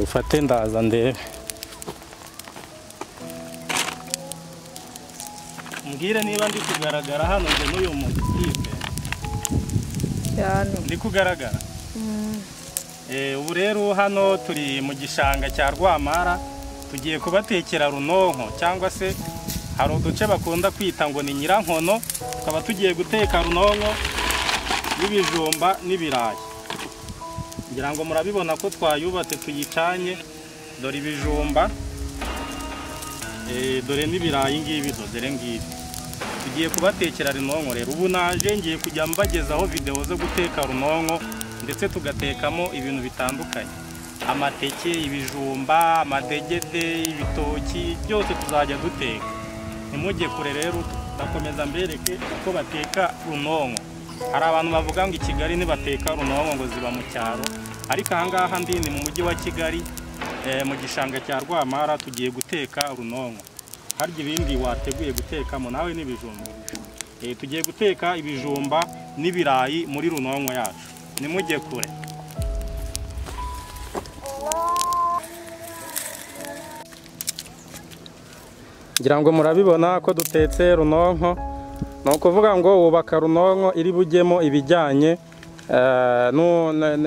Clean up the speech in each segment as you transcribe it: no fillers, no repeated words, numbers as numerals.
ufate ndaza ndebe. Mbwire niba ndi kugaragara hano nje n'uyu mutipe. cyane Ndi kugaragara. Ubu rero hano turi mu gishanga cya Rwamara, tugiye kubatekera runonko cyangwa se hari uduce bakunda kwita ngo ni nyirankono. Tukaba tugiye guteka runonko n'ibijumba n'ibirayi. Ngira ngo murabibona ko twayubatse tuyicanye. Dore ibijumba, dore n'ibirayi ngibi, dore ngibi. Tugiye kubatekera runonko rero. Ubu naje ngiye kujya mbagezaho video zo guteka runonko, ndetse tugatekamo ibintu bitandukanye. Amateke, ibijumba, amadegede, ibitoki, byose tuzajya duteka. Nimujye kure rero, ndakomeza mbereke uko bateka runonko. Hari abantu bavuga ngo i Kigali nibateka runonko ngo ziba mu cyaro, ariko aha ngaha ndi ni mu mujyi wa Kigali, mu gishanga cya Rwamara. Tugiye guteka runonko. Harya ibindi wateguye gutekamo nawe n'ibijumba. Tugiye guteka ibijumba n'ibirayi muri runonko yacu. Nimujye kure. Ngira ngo murabibona ko dutetse runonko. No kuvuga ngo wubaka runonko iri bujyemo ibijyanye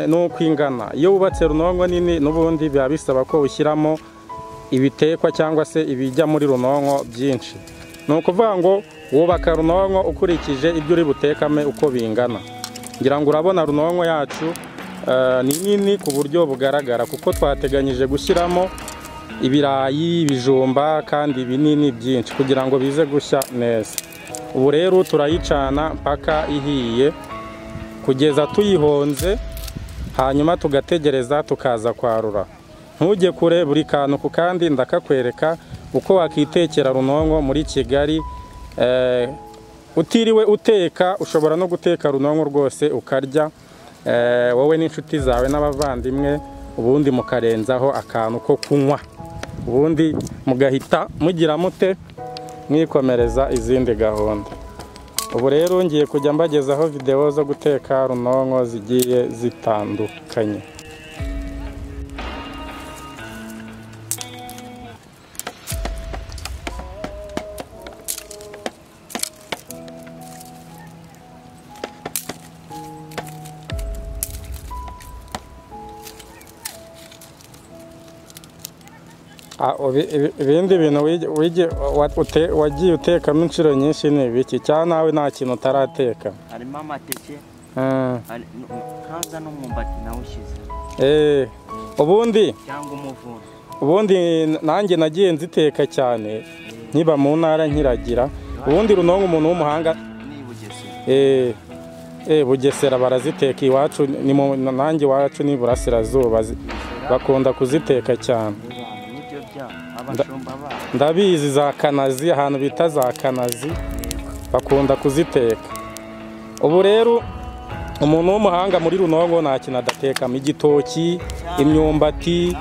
no kwingana. Iyo wubatse runonko nini n'ubundi biba bisaba ko ushyiramo ibitekwa cyangwa se ibijya muri runonko byinshi. No kuvuga ngo wubaka runonko ukurikije ibyo uri butekame uko bingana. Ngira ngo urabona runonko yacu ni nini ku buryo bugaragara, kuko twateganyije gushyiramo ibirayi, ibijumba kandi binini byinshi kugira ngo bize gushya neza. Ubu rero turayicana mpaka ihiye kugeza tuyihonze, hanyuma tugategereza tukaza kwarura. Ntujye kure, buri kantu ku kandi ndakakwereka uko wakitekera runonko muri Kigali. Utiriwe uteka, ushobora no guteka runonko rwose ukarya wowe n'inshuti zawe n'abavandimwe, ubundi mukarenzaho akantu ko kunywa, ubundi mugahita mugira mute mwikomereza izindi gahunda. Ubu rero ngiye kujya mbagezaho video zo guteka runonko zigiye zitandukanye. Ibindi bintu wagiye utekamo inshuro nyinshi ni ibiki? Cyangwa nawe nta kintu utarateka? Harimo amateke, kaza n'umwumbati nawe ushize. Ubundi cyangwa umuvuno. Ubundi nanjye nagiye nziteka cyane nkiba mu ntara nkiragira. Ubundi runonko umuntu w'umuhanga ni Bugesera. Bugesera baraziteka. Iwacu nanjye iwacu ni Burasirazuba, bakunda kuziteka cyane. Ndabizi za Kanazi, ahantu bita za Kanazi bakunda kuziteka. Ubu rero umuntu w'umuhanga muri runonko nta kintu adatekamo. Igitoki, imyumbati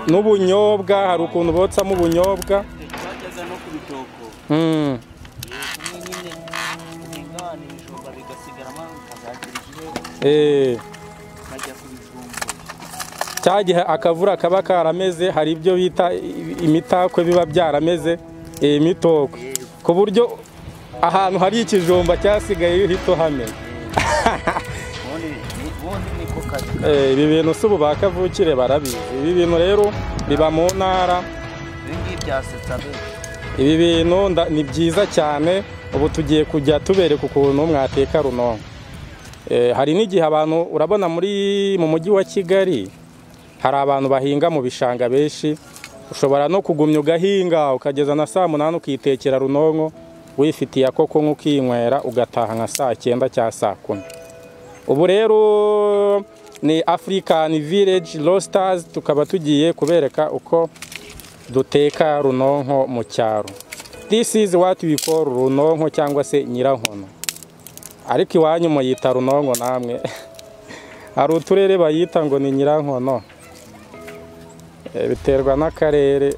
n'ubunyobwa. Hari ukuntu botsamo ubunyobwa. Cyagihe akavura kaba karameze, hari ibyo bita imitakwe biba byarameze, imitoko, ku buryo ahantu hari ikijumba cyasigaye hito hameze. Ibi bintu si ubu bakavukire barabizi. Ibi bintu rero biba mu ntara. Ibi bintu ni byiza cyane. Ubu tugiye kujya tubereka ukuntu mwateka runonko. Hari n'igihe abantu urabona mu mujyi wa Kigali hari abantu bahinga mu bishanga benshi. Ushobora no kugumya ugahinga ukageza na saa 8 ukitekera runonko wifitiye akoko nk'ukinywera ugataha nka saa 9 cyangwa saa 10. Ubu rero ni African Village Roasters, tukaba tugiye kubereka uko duteka runonko mu cyaro. This is what we call runonko cyangwa se nyirankono. Ariko iwanyu muyita runonko namwe. Hari uturere bayita ngo ni nyirankono. Biterwa n'akarere.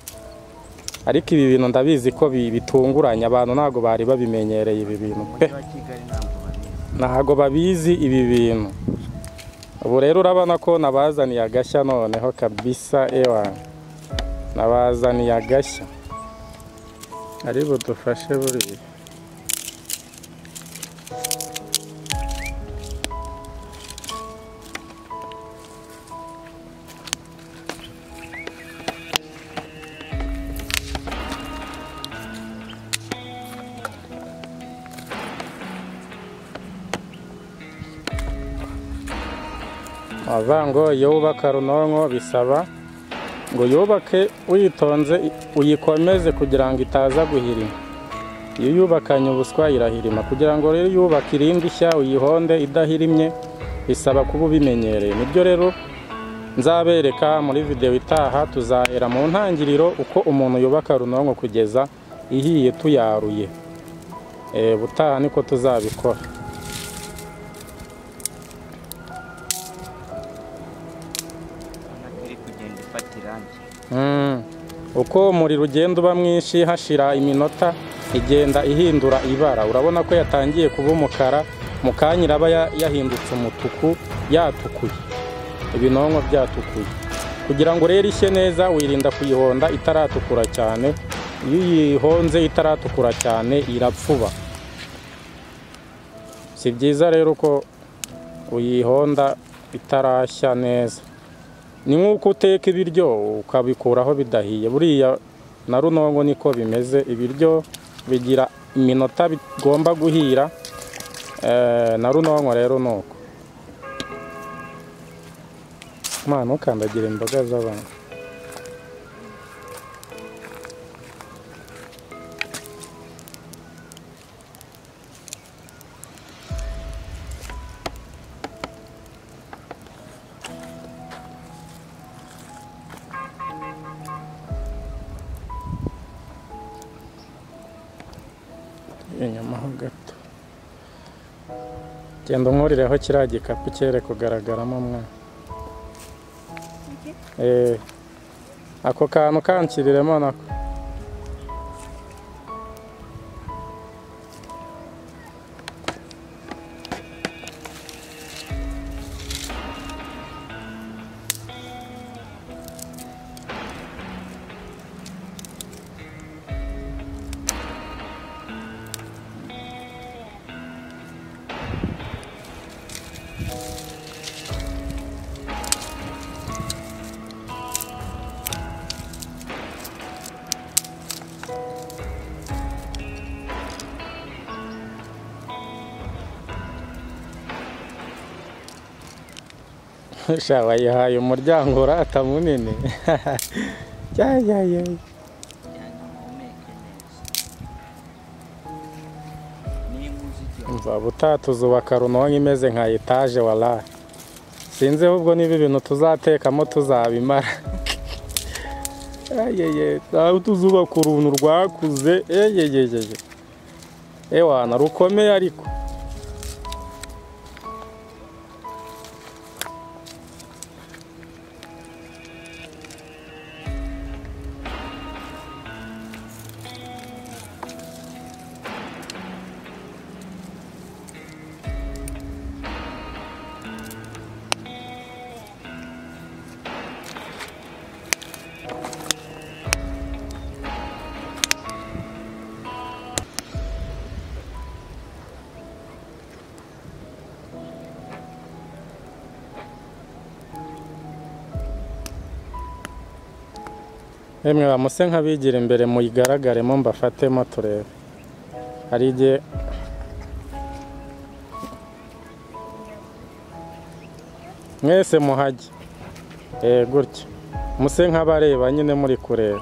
Ariko ibi bintu ndabizi ko bitunguranya abantu, ntago bari babimenyereye ibi bintu pe. Ntago babizi ibi bintu. ubu rero urabona ko nabazaniye agashya noneho kabisa ewa, nabazaniye agashya ari budufashe buriya. Avuga ngo iyo wubaka runonko bisaba ngo yubake witonze uyikomeze kugira ngo itaza guhirima. Iyo yubakanye ubuswa irahirima. Kugira ngo rero yubake irindi shya uyihonde idahirimye bisaba kuba ubimenyereye. Nibyo rero nzabereka muri video itaha. Tuzahera mu ntangiriro uko umuntu yubaka runonko kugeza ihiye tuyaruye. Butaha niko tuzabikora. Uko umuriro ugenda uba mwinshi hashira iminota igenda ihindura ibara. Urabona ko yatangiye kuba umukara, mu kanya iraba yahindutse umutuku, yatukuye, ibinonko byatukuye. Kugira ngo rero ishye neza wirinda kuyihonda itaratukura cyane. Iyo uyihonze itaratukura cyane irapfuba. Si byiza rero ko uyihonda itarashya neza. Ni nk'uko uteka ibiryo ukabikuraho bidahiye. Buriya na runonko niko bimeze. Ibiryo bigira iminota bigomba guhira, na runonko rero nuko. Mana ukandagira imboga z'abantu. Inyuma ho gato genda nkurireho kiriya gikapu cyere kugaragaramo mwana. Ako kantu kankiriremo nako. Sha wayihaye umuryango urata munini. Nzaba utatuzubaka runonko imeze nka etaje walahi. Sinzi ahubwo niba ibintu tuzatekamo tuzabimara. Tuzubaka uruntu rwakuze. Ewana rukomeye ariko. Emwe bamuse nk'abigira imbere muyigaragaremo mbafatemo turebe. Hari igihe mwese muhajye gutya muse nk'abareba nyine muri kureba.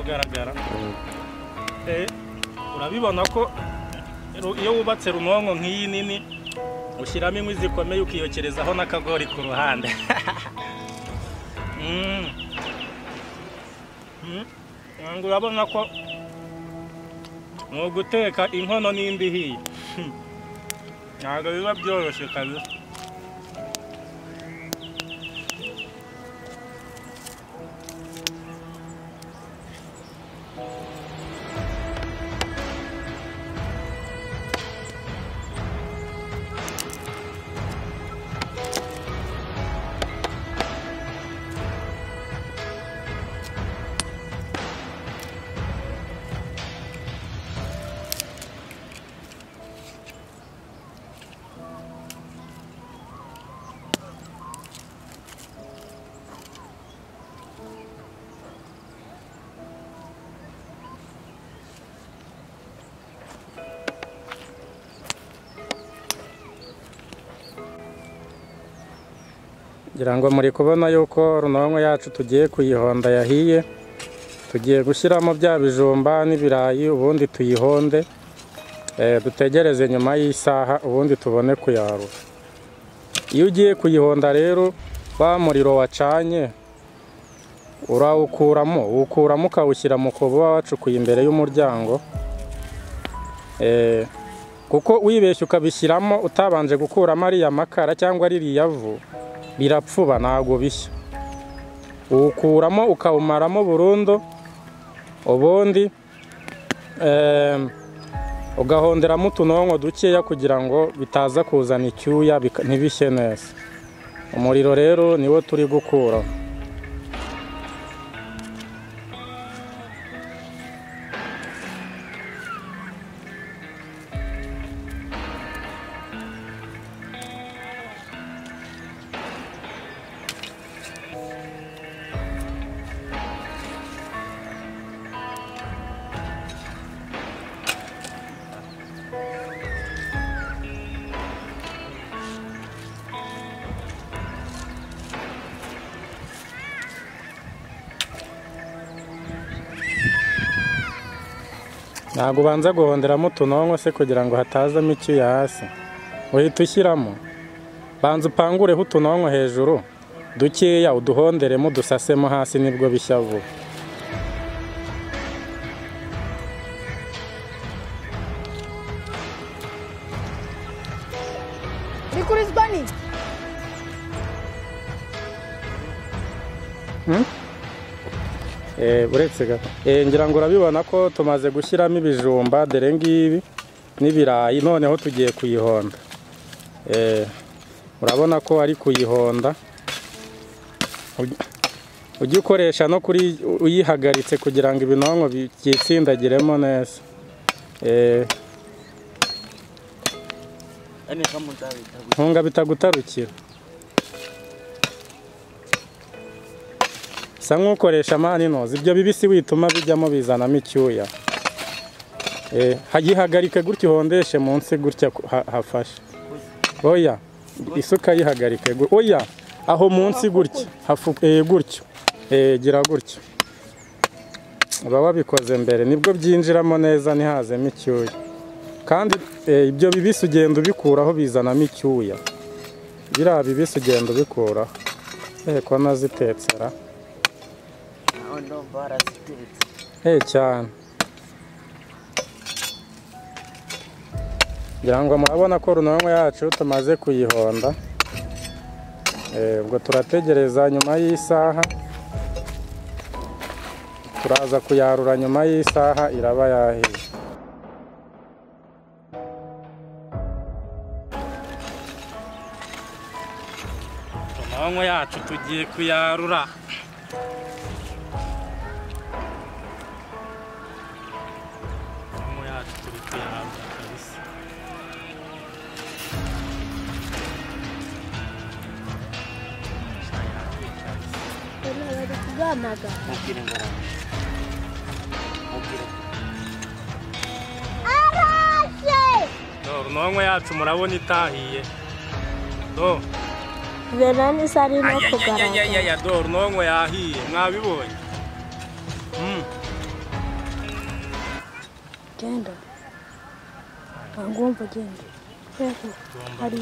biragaragara. Urabibona ko iyo wubatse runonko nk'iyi nini ushyiramo inkwi zikomeye ukiyokerezaho n'akagori ku ruhande. Urabona ko ni uguteka inkono n'indi ihiye. Ntabwo biba byoroshye kabisa. Ngira ngo muri kubona yuko runonko yacu tugiye kuyihonda yahiye, tugiye gushyiramo bya bijumba n'ibirayi ubundi tuyihonde, dutegereze nyuma y'isaha ubundi tubone kuyarura. Iyo ugiye kuyihonda rero wa muriro wacanye urawukuramo ukawushyira mu kobo wacukuye imbere y'umuryango, kuko wibeshye ukabishyiramo utabanje gukuramo ariya makara cyangwa ririya vu birapfuba ntago bishya. Uwukuramo ukawumaramo burundu, ubundi ugahonderamo utunonko dukeya kugira ngo bitaza kuzana icyuya ntibishye neza. Umuriro rero niwo turi gukuraho. Ntabwo ubanza guhonderamo utunonko se kugira ngo hatazamo icyuya hasi, uhita ushyiramo. Banza upangureho utunonko hejuru dukeya uduhonderemo udusasemo hasi nibwo bishya vuba. Uretse gato ngira ngo urabibona ko tumaze gushyiramo ibijumba dore ngibi n'ibirayi, noneho tugiye kuyihonda. Urabona ko ari kuyihonda, ujye ukoresha no kuri uyihagaritse kugira ngo ibinonko byitsindagiremo neza. Ntunga bitagutarukira. Sa nk'ukoresha amaninozi, ibyo bibisi wituma bijyamo bizanamo icyuya. Hagihagarike gutya uhondeshe munsi gutya hafashe. Oya, isuka yihagarike. Oya, aho munsi gutya. Gutya. Gira gutya. Uba wabikoze mbere nibwo byinjiramo neza ntihazemo icyuya. Kandi ibyo bibisi ugenda ubikuraho bizanamo icyuya. Biriya bibisi ugenda ubikuraho. Ko nazitetsera. Cyane. Ngira ngo murabona ko runonko yacu tumaze kuyihonda. Ubwo turategereza nyuma y'isaha, turaza kuyarura nyuma y'isaha iraba yahiye. Runonko yacu tugiye kuyarura. Runonko yacu murabona itahiye. Verani sari no kugaragara. Runonko yahiye mwabibonye. genda ngomba genda hari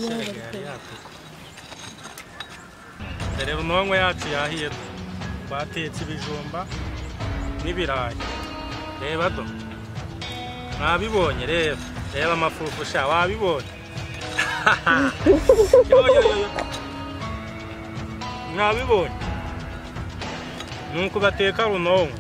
dore runonko yacu yahiye batetse ibijumba n'ibirayi reba do mwabibonye reba amafufu sha wabibonye mwabibonye nuko bateka runonko